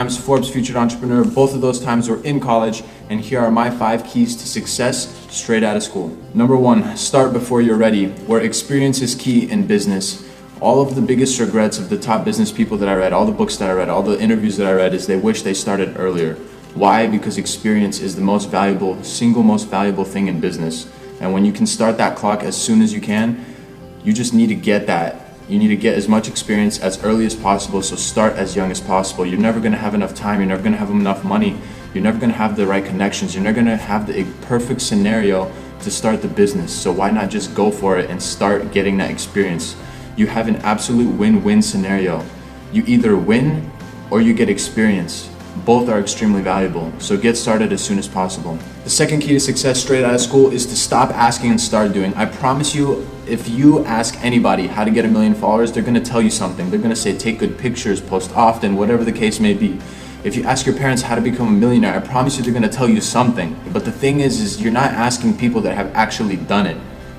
times Forbes Featured Entrepreneur. Both of those times were in college, and here are my 5 keys to success straight out of school. Number 1, start before you're ready, where experience is key in business. All of the biggest regrets of the top business people that I read, all the books that I read, all the interviews that I read, is they wish they started earlier. Why? Because experience is the single most valuable thing in business. And when you can start that clock as soon as you can, you just need to get that. You need to get as much experience as early as possible, so start as young as possible. You're never going to have enough time, you're never going to have enough money, you're never going to have the right connections, you're never going to have the perfect scenario to start the business. So why not just go for it and start getting that experience? You have an absolute win-win scenario. You either win or you get experience. Both are extremely valuable, so get started as soon as possible. The second key to success straight out of school is to stop asking and start doing. I promise you, if you ask anybody how to get 1 million followers, they're gonna tell you something. They're gonna say, take good pictures, post often, whatever the case may be. If you ask your parents how to become a millionaire, I promise you they're gonna tell you something. But the thing is you're not asking people that have actually done it.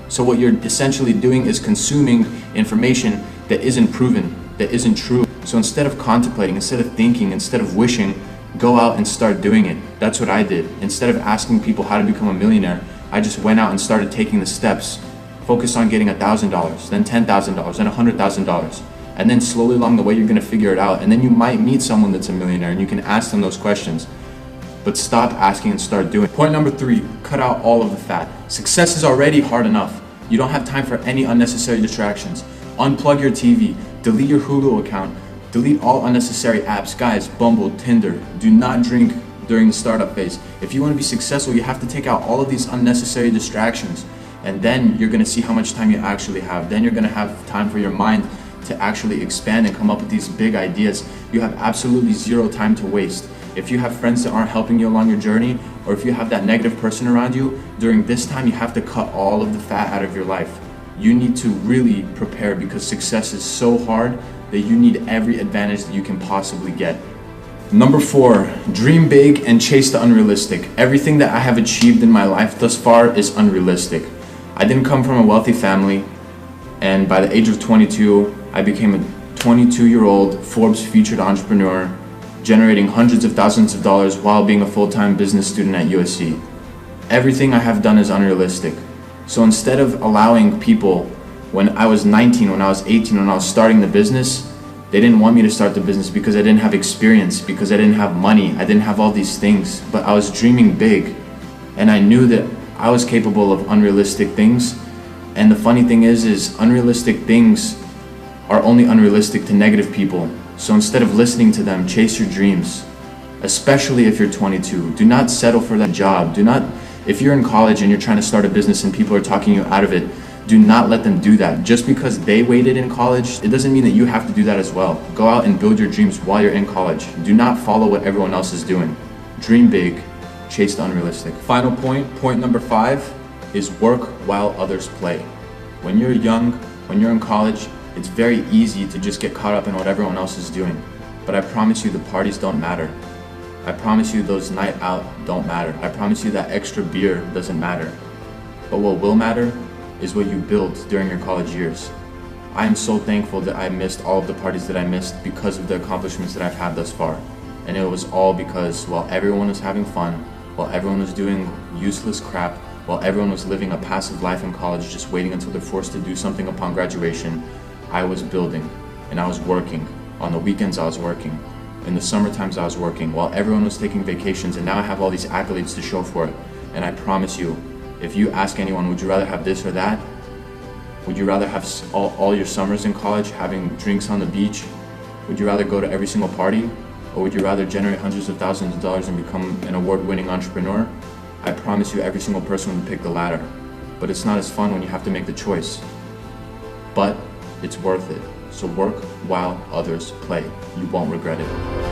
So what you're essentially doing is consuming information that isn't proven, that isn't true. So instead of contemplating, instead of thinking, instead of wishing, go out and start doing it. That's what I did. Instead of asking people how to become a millionaire, I just went out and started taking the steps. Focus on getting $1,000, then $10,000, then $100,000. And then slowly along the way, you're gonna figure it out. And then you might meet someone that's a millionaire and you can ask them those questions. But stop asking and start doing. Point number 3, cut out all of the fat. Success is already hard enough. You don't have time for any unnecessary distractions. Unplug your TV, delete your Hulu account, delete all unnecessary apps. Guys, Bumble, Tinder, do not drink during the startup phase. If you want to be successful, you have to take out all of these unnecessary distractions. And then you're going to see how much time you actually have. Then you're going to have time for your mind to actually expand and come up with these big ideas. You have absolutely 0 time to waste. If you have friends that aren't helping you along your journey, or if you have that negative person around you, during this time you have to cut all of the fat out of your life. You need to really prepare, because success is so hard that you need every advantage that you can possibly get. Number 4, dream big and chase the unrealistic. Everything that I have achieved in my life thus far is unrealistic. I didn't come from a wealthy family, and by the age of 22, I became a 22-year-old Forbes featured entrepreneur, generating hundreds of thousands of dollars while being a full-time business student at USC. Everything I have done is unrealistic. So instead of allowing people, when I was 19, when I was 18, when I was starting the business, they didn't want me to start the business because I didn't have experience, because I didn't have money, I didn't have all these things, but I was dreaming big. And I knew that I was capable of unrealistic things. And the funny thing is unrealistic things are only unrealistic to negative people. So instead of listening to them, chase your dreams, especially if you're 22. Do not settle for that job. If you're in college and you're trying to start a business and people are talking you out of it, do not let them do that. Just because they waited in college, it doesn't mean that you have to do that as well. Go out and build your dreams while you're in college. Do not follow what everyone else is doing. Dream big, chase the unrealistic. Final point number 5, is work while others play. When you're young, when you're in college, it's very easy to just get caught up in what everyone else is doing. But I promise you the parties don't matter. I promise you those night out don't matter. I promise you that extra beer doesn't matter. But what will matter is what you build during your college years. I am so thankful that I missed all of the parties that I missed because of the accomplishments that I've had thus far. And it was all because while everyone was having fun, while everyone was doing useless crap, while everyone was living a passive life in college just waiting until they're forced to do something upon graduation, I was building and I was working. On the weekends I was working. In the summer times I was working while everyone was taking vacations, and now I have all these accolades to show for it. And I promise you, if you ask anyone, would you rather have this or that? Would you rather have all your summers in college having drinks on the beach? Would you rather go to every single party? Or would you rather generate hundreds of thousands of dollars and become an award-winning entrepreneur? I promise you every single person would pick the latter. But it's not as fun when you have to make the choice. But it's worth it. So work while others play. You won't regret it.